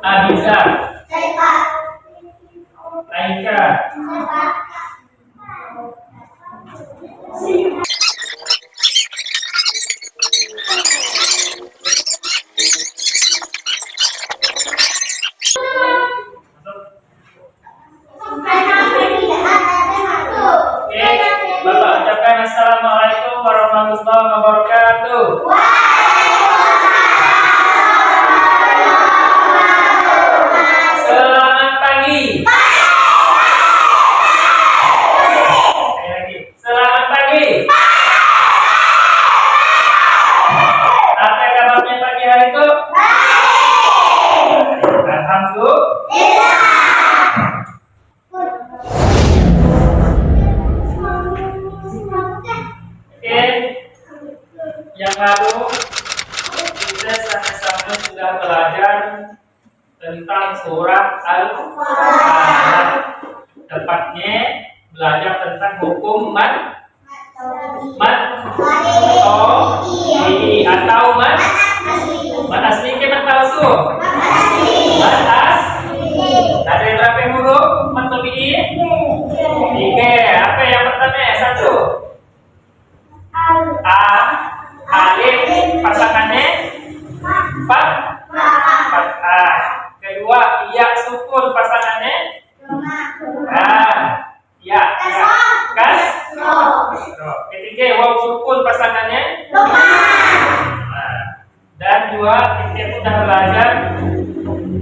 Abiza. Aika. Bapak ucapkan assalamualaikum warahmatullahi wabarakatuh. Selamat pagi. Sekali lagi. Selamat pagi. Apa kabarnya pagi hari itu? Alhamdulillah. Yang lalu kita sama-sama sudah belajar tentang surat Al-Falaq. Tepatnya belajar tentang hukum mad atau mad asli ke mad palsu. Mad asli. Ada berapa huruf mad tabi'i? 3. Apa yang pertama? 1. Alif pasangannya fathah. Kedua, ya sukun pasangannya ya kasroh. Ketiga, waw sukun pasangannya dan 2, kita sudah belajar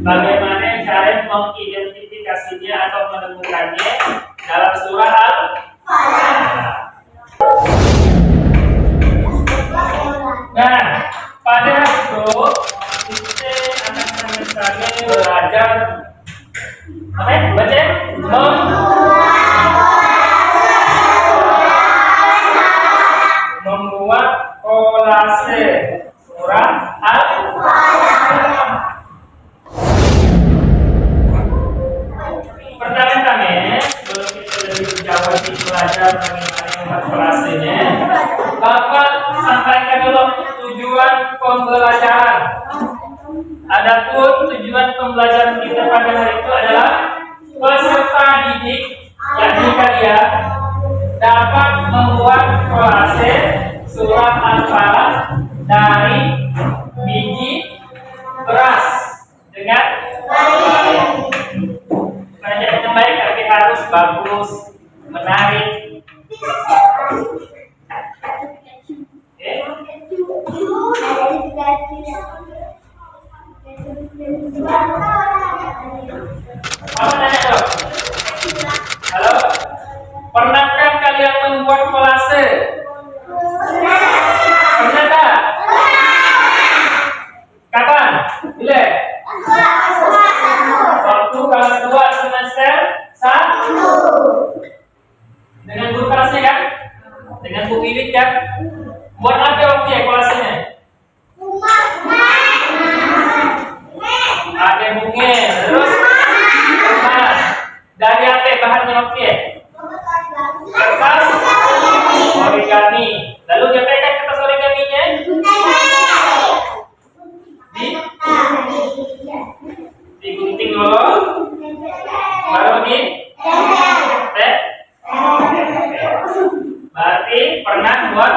bagaimana cara mengidentifikasinya atau menemukannya dalam surah Al-Falaq. Nah, pada itu kita akan sama-sama belajar membuat kolase surah Al-Falaq. Pertama-tama, sebelum kita lebih jauh belajar bagaimana membuat kolasenya, Bapak sampaikan dulu tujuan pembelajaran. Adapun tujuan pembelajaran kita pada hari itu adalah peserta didik yakni kalian dapat membuat kolase surah Al-Falaq dari biji beras dengan baik. Belajar dengan baik tapi harus bagus, menarik. Halo, pernahkah kalian membuat kolase? Pernah tak? Kapan? Bila? Waktu kelas 2 semester 1. Dengan guru kelasnya kan? Dengan Bu Wiwit kan? Buat apa waktu ya kolasenya? Ada bunga, terus rumah. Dari apa bahannya waktu ya? Kertas origami. Lalu diapakan kertas origaminya? Digunting dulu, baru di berarti pernah buat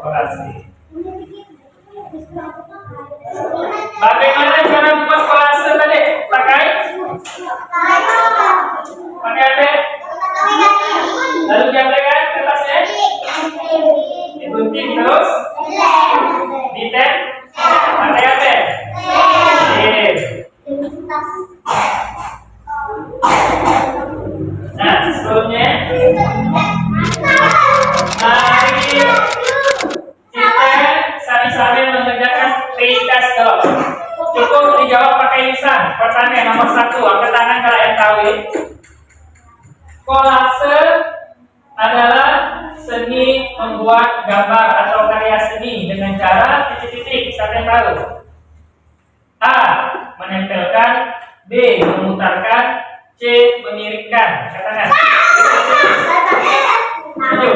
kolase. Bagaimana cara membuat kolase tadi? Pakai apa? Lalu diapakan kertasnya? Digunting terus ditempel. Pakai apa? Nah, sebelumnya mari kita sami-sami mengerjakan ringkas dulu. Cukup dijawab pakai lisan. Pertanyaan nomor 1, angkat tangan kalau yang tahu ini. Kolase adalah seni membuat gambar atau karya seni dengan cara titik-titik. Siapa yang tahu? A. Menempelkan. B. Memutarkan. C. Memiringkan. Katakan. Setuju?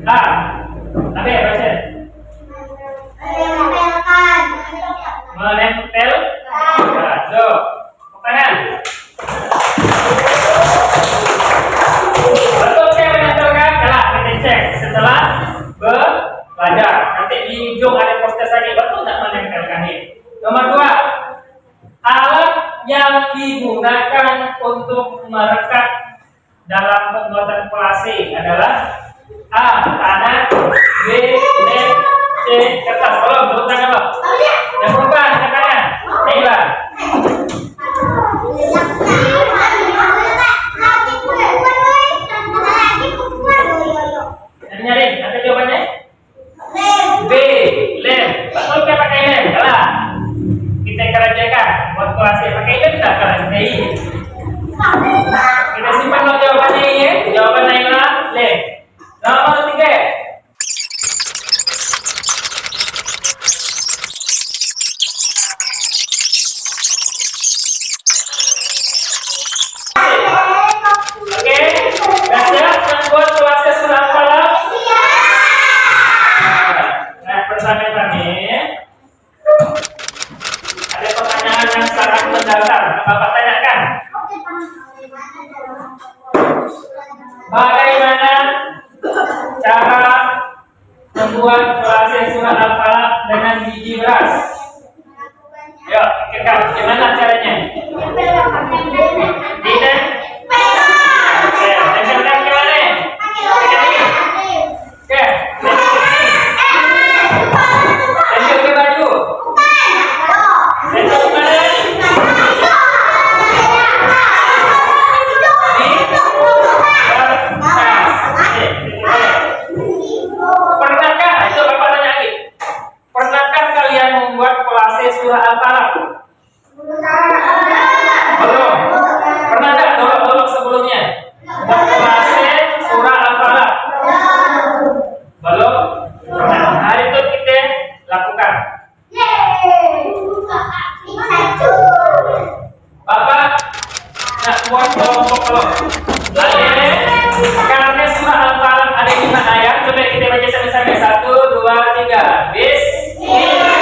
A. Apa ya, baca? Menempel. Nah, so, kanan. Betul saya menempelkan? Kelak kita cek setelah belajar. Nanti di ujung ada poster lagi. Betul tak menempelkan ini? Nomor 2, alat yang digunakan untuk merekat dalam pembuatan kolase adalah A. Tanah, B. lem, C. Kertas. Tolong turun tangan Pak. Yang perempuan ke kanan. Naila. Nyari, ada jawabannya? B. Lem. Betul kita pakai lem? Kalah. Kita kerjakan buat kolase pakai lem tak kerajai. Kita simpan dulu jawabannya ya. Jawaban Naila lem. Nomor 3. Oke, dah siap membuat kolase surah Al-Falaq? Nah, bersama kami ada pertanyaan yang sangat mendasar. Bapak tanyakan. Bagaimana cara membuat kolase surah Al-Falaq dengan biji beras? Yuk, pikirkan gimana caranya? Tidak? Oke, tempelkan ke mana? Oke, tempel ke baju. Tempel ke mana? Pernahkah? Itu Bapak tanya lagi. Pernahkah kalian membuat kolase surah Al-Falaq? Belum. Pernah nggak dolok-dolok sebelumnya? Buat kolase surah Al-Falaq? Belum. Nah, hari itu kita lakukan. Bapak nak buat kelompok-kelompok. Karena surah Al-Falaq ada 5 ayat, coba kita baca sama-sama. 1, 2, 3. Bismillah.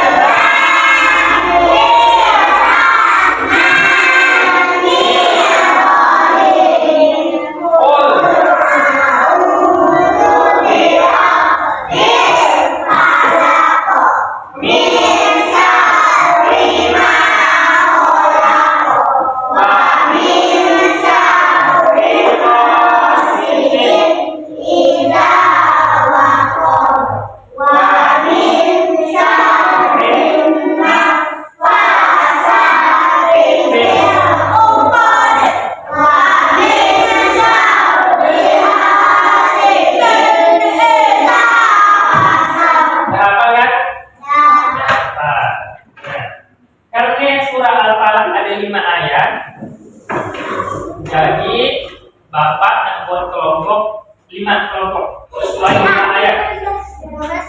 Jadi Bapak nak buat kelompok 5 kelompok sesuai 5 ayat.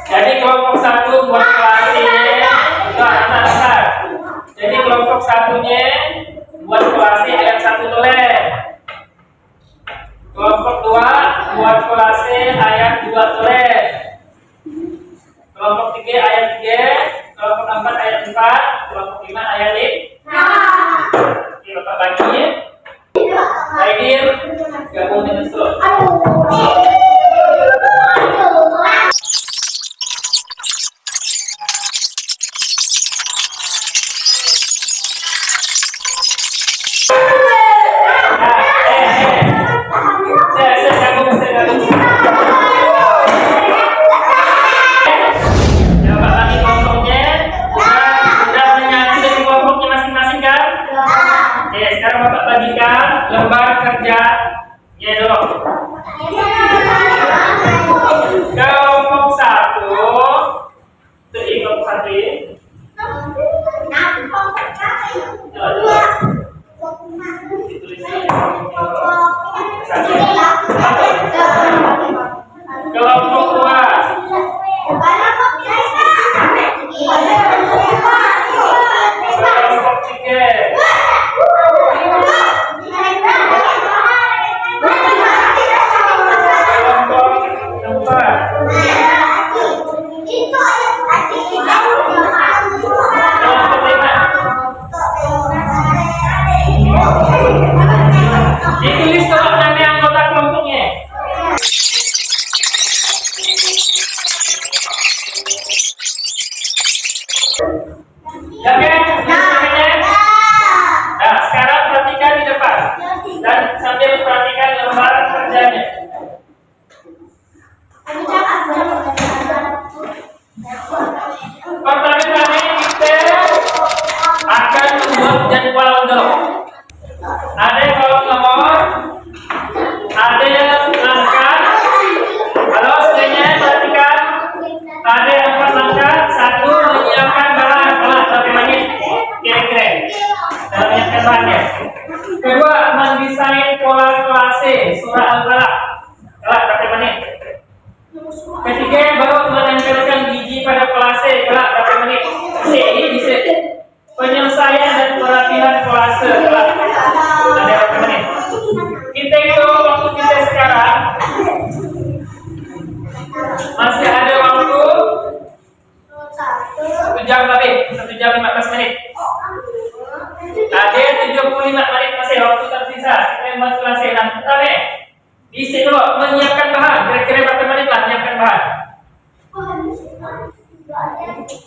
Jadi kelompok 1 buat kolase anak-anak. Jadi kelompok 1-nya buat kolase ayat 1 tulis. Kelompok 2 buat kolase ayat 2 tulis. Kelompok 3 ayat 3, kelompok 4 ayat 4, kelompok 5 ayat 5. Oke, Bapak bagi ya. Hadir gabung dengan slot. Lembar kerja ya dulu. Kelompok 1 itu kelompok 1. Kelompok 2. Kelompok 3. Kelompok 4. Ya kan? Nah, sekarang perhatikan di depan dan sambil perhatikan lembar kerjanya. Pertama-tama kita akan membuat jadwal dulu. Ada kolom nomor, ada langkah. Halo semuanya, perhatikan. Ada 4 langkah. 1, menyiapkan bahan. Berapa menit? Kira-kira dalam menyiapkan bahannya. Kedua, mendesain pola kelase surah Al-Falaq. Berapa menit? Ketiga, baru menempelkan biji pada kelase. Berapa menit? Ini bisa. Penyelesaian dan pelatihan kelase. Ada berapa menit? Kita itu waktu kita sekarang masih ada waktu 1 jam lebih, 1 jam 15 menit. Ada 75 menit masih waktu tersisa. Kita membuat kelase dan pertama di sini dulu menyiapkan bahan. Kira-kira berapa menit lah menyiapkan bahan?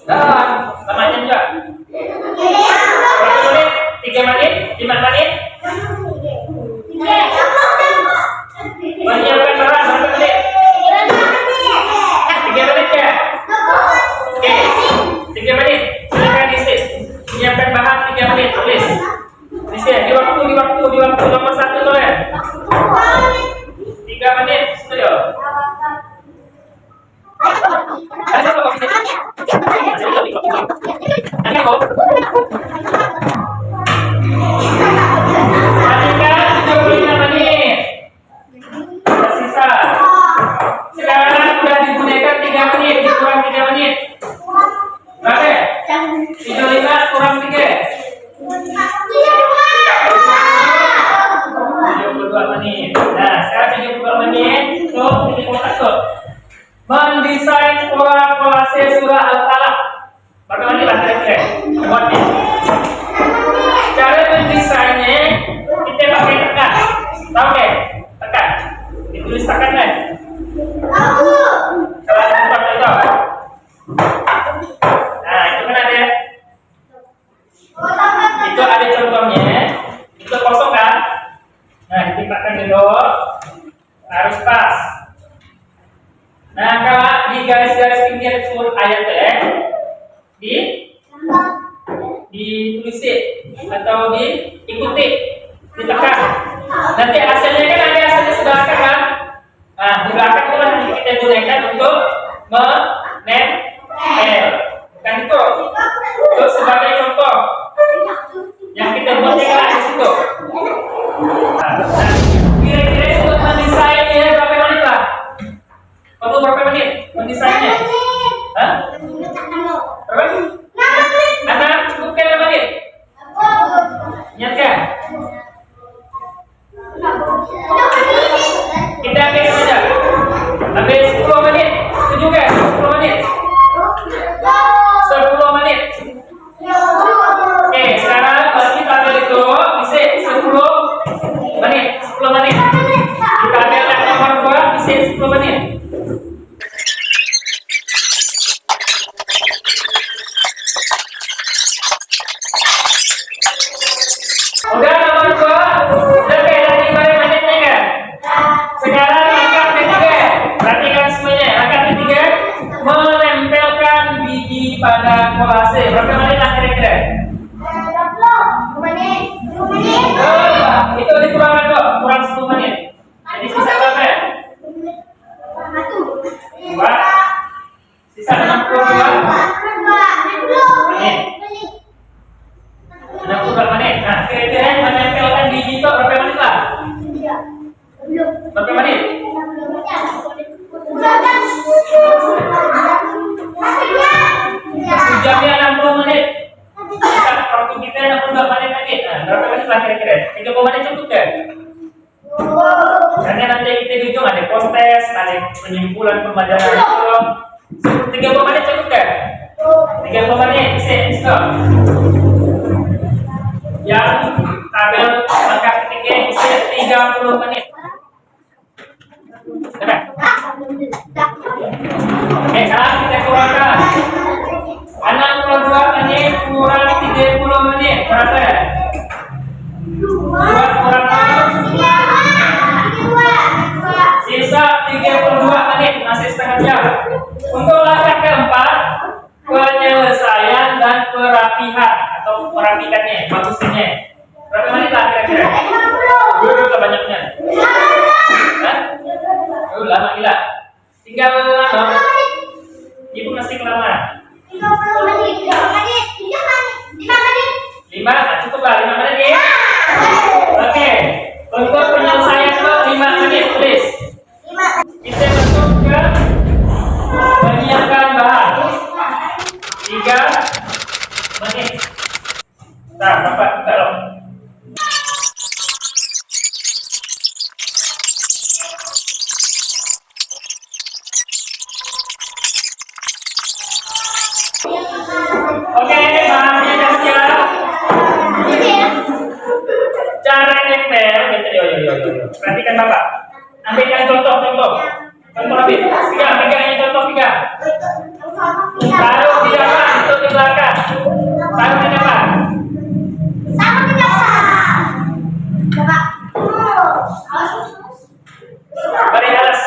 Dan lamanya juga. Berapa menit? 3 menit? 5 menit? Menyiapkan bahan berapa menit? 3 menit ya? Oke, 3 menit. Silakan diisi. Menyiapkan bahan 3 menit, tulis. Diisi di waktu nomor 1 dulu ya. 3 menit, setuju? Perhatikan 75 menit. Tersisa. Sekarang sudah digunakan 3 menit, dikurang 3 menit. Berapa? 75 kurang 3. 72 menit. Nah, sekarang 72 menit. Tuh, ini kotak tuh. Mendesain pola kelase surah Al-Falaq. Berapa menit lah kira-kira? Buatnya. Cara mendesainnya kita pakai tekan. Tahu nggak? Tekan. Ditulis tekan kan? Salah satu contoh. Nah, itu kan ada. Itu ada contohnya. Itu kosong kan? Nah, ditempatkan dulu. Harus pas. Nah, kalau di garis-garis pinggir surat ayat ditulis atau diikuti, ditekan. Nanti hasilnya kan ada hasilnya sebelah kan? Nah, di belakang itu nanti kita gunakan untuk menempel. Kan itu. Itu sebagai contoh yang kita buatnya kan di situ. Nah, kira-kira untuk mendesainnya berapa menit lah? Perlu berapa menit mendesainnya? Hah? Berapa? Anak cukup kan 5 menit? Ingatkan. Kita ambil saja. Ambil 10 menit. Setuju kan? 10 menit. 10 menit. Oke, sekarang kalau kita ambil itu bisa 10 menit. 10 menit. Kita ambil yang nomor 2 bisa 10 menit. Udah nomor 2. Udah kayak tadi 5 menitnya kan? Sekarang langkah ketiga. Perhatikan semuanya. Langkah ketiga, menempelkan biji pada kolase. Berapa menit lah kira-kira? 20 menit. Itu dikurangkan dong, kurang 10 menit. Jadi sisa berapa ya? 2. Sisa 62 menit. 62 menit. Nah, kira-kira menempelkan biji itu berapa menit lah? Berapa menit? Jamnya 60 menit. Waktu kita 62 menit lagi. Nah, berapa menit lah kira-kira? 30 menit cukup kan? Karena nanti kita di ujung ada post-test, ada penyimpulan pembelajaran. 30 menit cukup kan? 30 menit bisa. Yang tabel langkah ketiga bisa 30 menit. Oke, sekarang kita keluarkan 62 jam. Untuk langkah keempat, penyelesaian dan perapihan atau merapikannya, bagusnya. Berapa menit lah kira-kira? Dulu banyaknya. Hah? Lama gila. Tinggal lama. Ibu masih kelamaan. 30 menit. 5 menit. 5 menit. 5, cukup lah 5 menit ya. Oke. Untuk penyelesaian itu 5 menit, please. 5. Kita masuk ke menyiapkan bahan. 3 menit. Nah, Bapak buka loh. Oke, bahannya sudah siap. Cara nempel, yo. Perhatikan Bapak. Ambilkan contoh. Contoh ambil. Pegang yang contoh 3. Taruh di depan, untuk di belakang. Taruh di depan. Sama di belakang. Coba. Beri alas.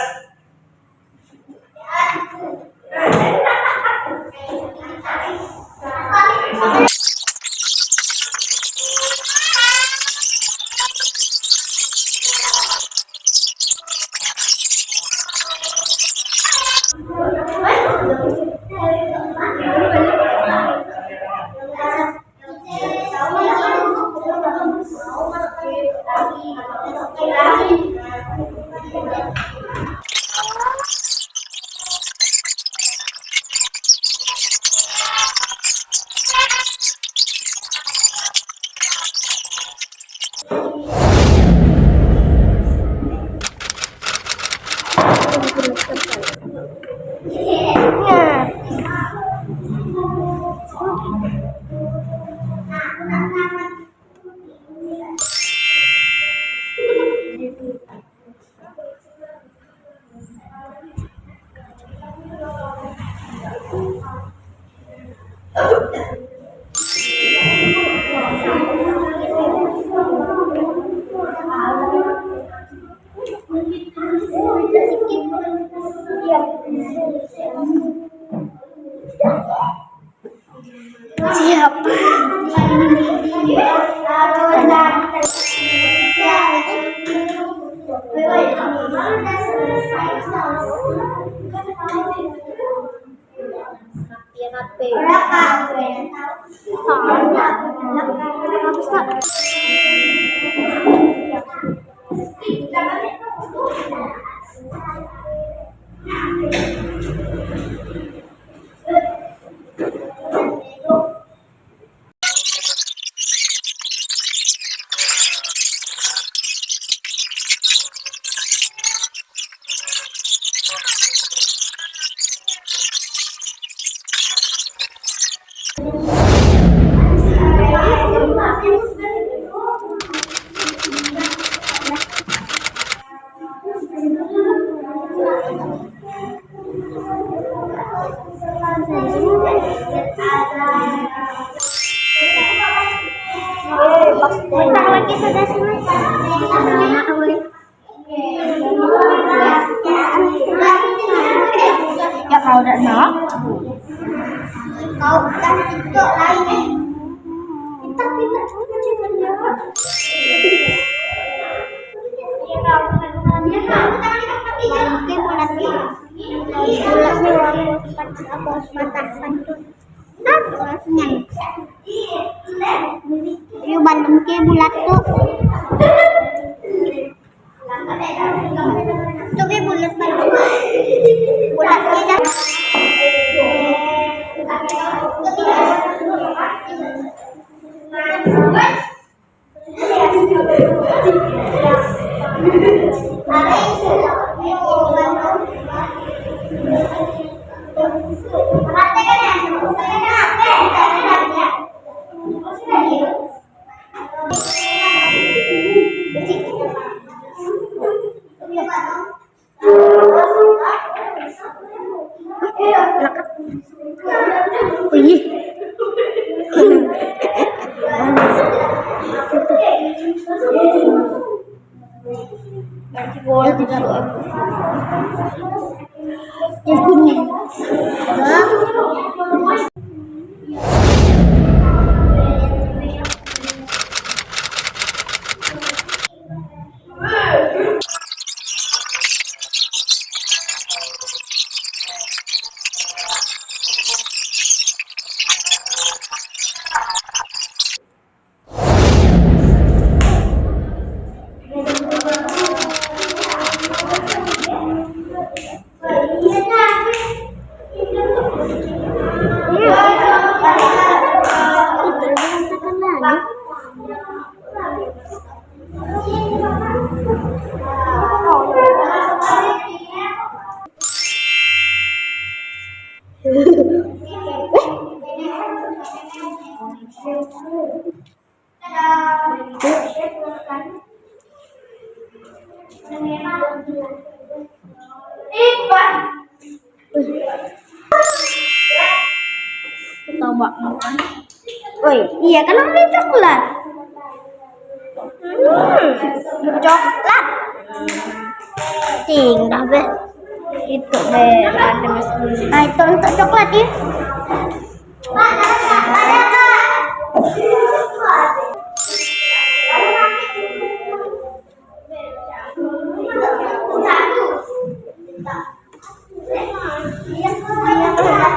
Siap. Ya kau udah nak? Kau kan itu lagi. Kita cuma jawab. Ya kau Yung balon ke bulat tuh. Tuh ke bulat balon. Bulat ke Coba makan. Woi, iya kan ada coklat. Coklat. Tinggal be. Itu be ada mas. Nah itu untuk coklat ya. Udah semuanya kan?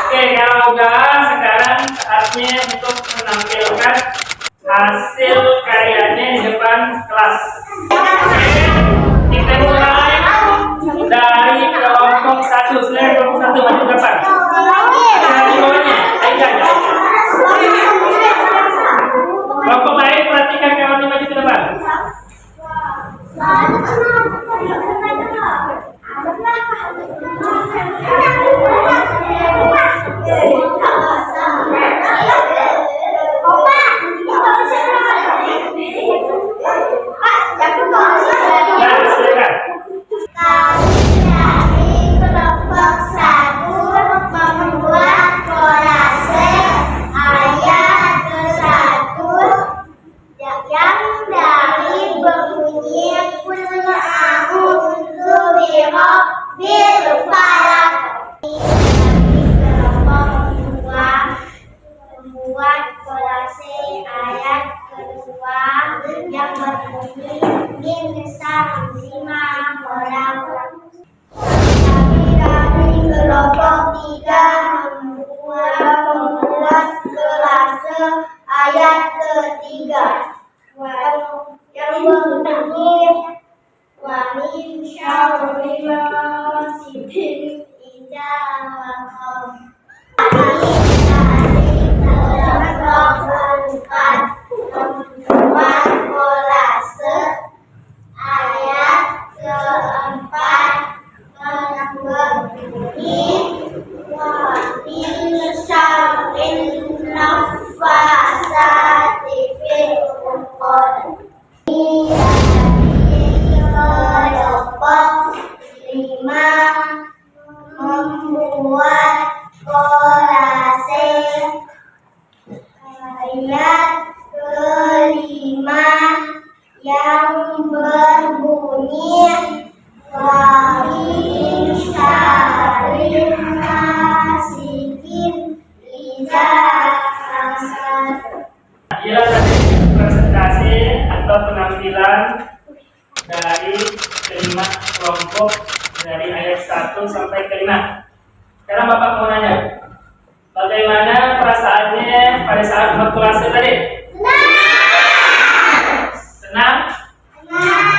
Oke, kalau udah, sekarang saatnya untuk menampilkan hasil karyanya di depan kelas. Oke, kita mulai dari kelompok 1. Silakan kelompok 1 maju ke depan. Ada di bawahnya, Aisyah. Kelompok lain perhatikan kawannya maju ke depan. Nah, silakan. Kami dari kelompok 1 membuat kolase ayat ke-1 yang dari berbunyi Qul a'udzu birabbil falaq. Kami kelompok 2 membuat kolase ayat kedua yang berbunyi Min syarri ma khalaq. Kami dari kelompok 3 membuat kolase ayat ketiga yang berbunyi wa min syarri ghasiqin idza waqab. Kami dari kelompok 4 membuat kolase ayat keempat yang berbunyi wa min syarrin naffasati fil 5 membuat kolase ayat kelima yang berbunyi wa min syarri ghasiqin idza hasad. Inilah tadi presentasi atau penampilan dari kelima kelompok dari ayat 1 sampai ke 5. Sekarang Bapak mau nanya, bagaimana perasaannya pada saat berkelas tadi? Senang?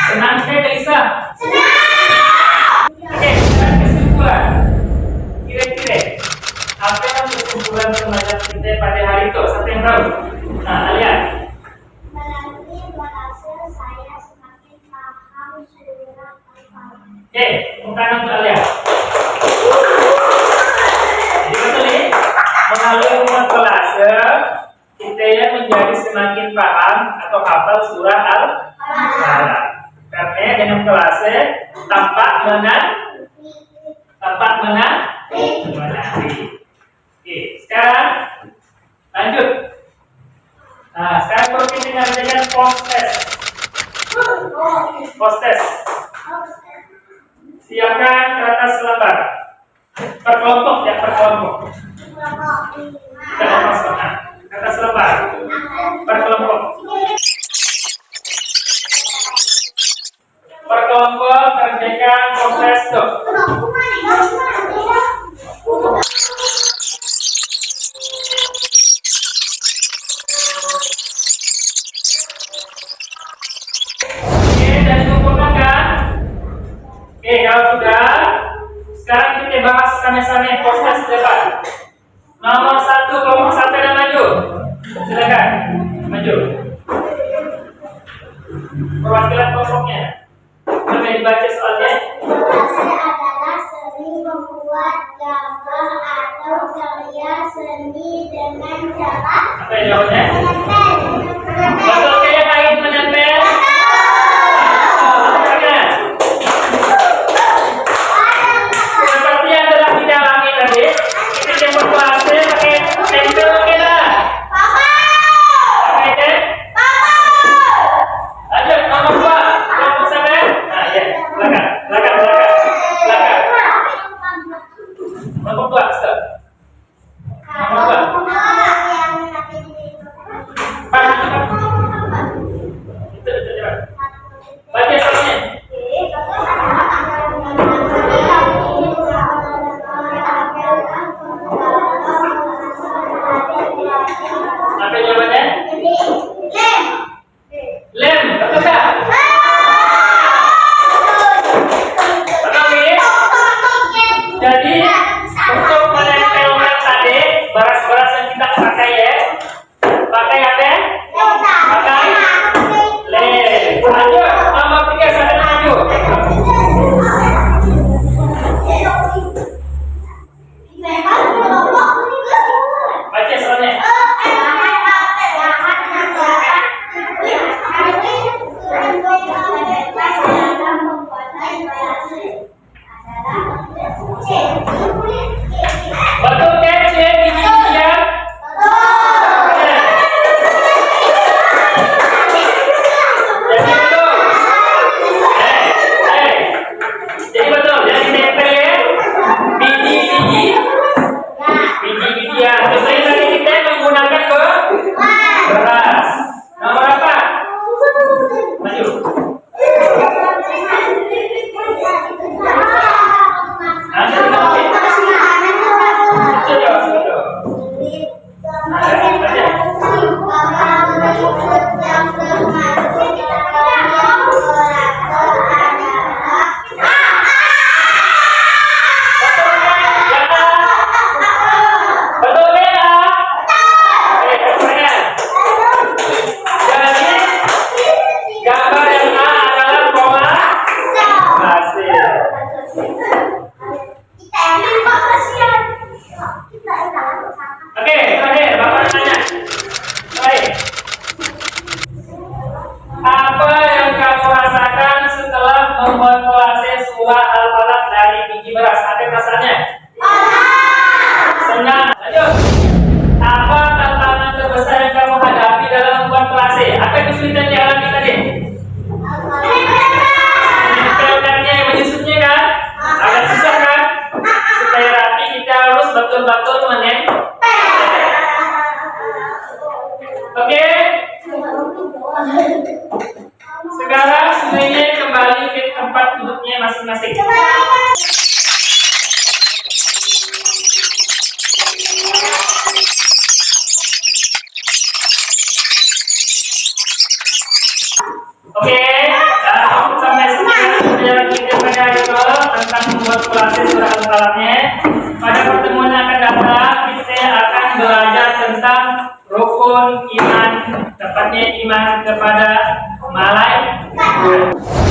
Senang saya Kalisa? Oke, sekarang kesimpulan. Kira-kira apa yang kesimpulan pembelajaran kita pada hari itu? Siapa yang tahu? Nah, Alia. Melalui kolase saya semakin paham surah Al-Falaq. Oke, bukan untuk Alia. Jadi betul nih, melalui kolase kita menjadi semakin paham atau hafal surah Al-Falaq. Karena dengan kolase tampak menari. Oke, sekarang lanjut. Nah, sekarang kita dengan post test. Siapkan kertas lembar. Per kelompok ya, per kelompok. Kertas lembar. Per kelompok. sama-sama proses depan. Nomor 1 kelompok sampai dan maju. Silakan maju. Perwakilan kelompoknya. Boleh dibaca soalnya. Kolase adalah seni membuat gambar atau karya seni dengan cara Apa yang jawabnya? menempel. Betul kayak kain menempel. Seperti yang telah didalami tadi, kita jemput kolase pakai tempel oke lah. Pakai tem. Lanjut nomor 2 kelompok sampai. Nah ya, belakang. Nomor 2 stop. Pak, itu cepat. Baca soalnya. Apa jawabannya? Lem, betul tak? Betul nih? Jadi untuk menempelkan tadi baras-baras yang kita pakai ya, pakai apa? Pakai lem. Lanjut, nomor 3 sampai maju. Baca soalnya. Betul kan? C, biji-bijian. Jadi betul. Jadi betul. Jadi tempel ya. Biji-bijian. Biasanya tadi kita menggunakan beras. Nomor apa? Maju. Betul ya? Oke, pertanyaan. Jadi gambar yang A adalah kolase. Oke, terakhir Bapak tanya. Baik. Apa yang kamu rasakan setelah membuat kolase sebuah alfalaf dari biji beras? Apa perasaannya? Senang. Lanjut. Apa tantangan terbesar yang kamu hadapi dalam membuat kolase? Apa kesulitan yang dialami tadi? Menempelkannya, menyusutnya kan? Agak susah kan? Supaya rapi kita harus betul-betul menempel. Oke? Sekarang semuanya kembali ke tempat duduknya masing-masing. Oke, sampai sini kita belajar tentang membuat kolase surah al-falaqnya. Pada pertemuan yang akan datang kita akan belajar tentang rukun iman, tepatnya iman kepada malaikat.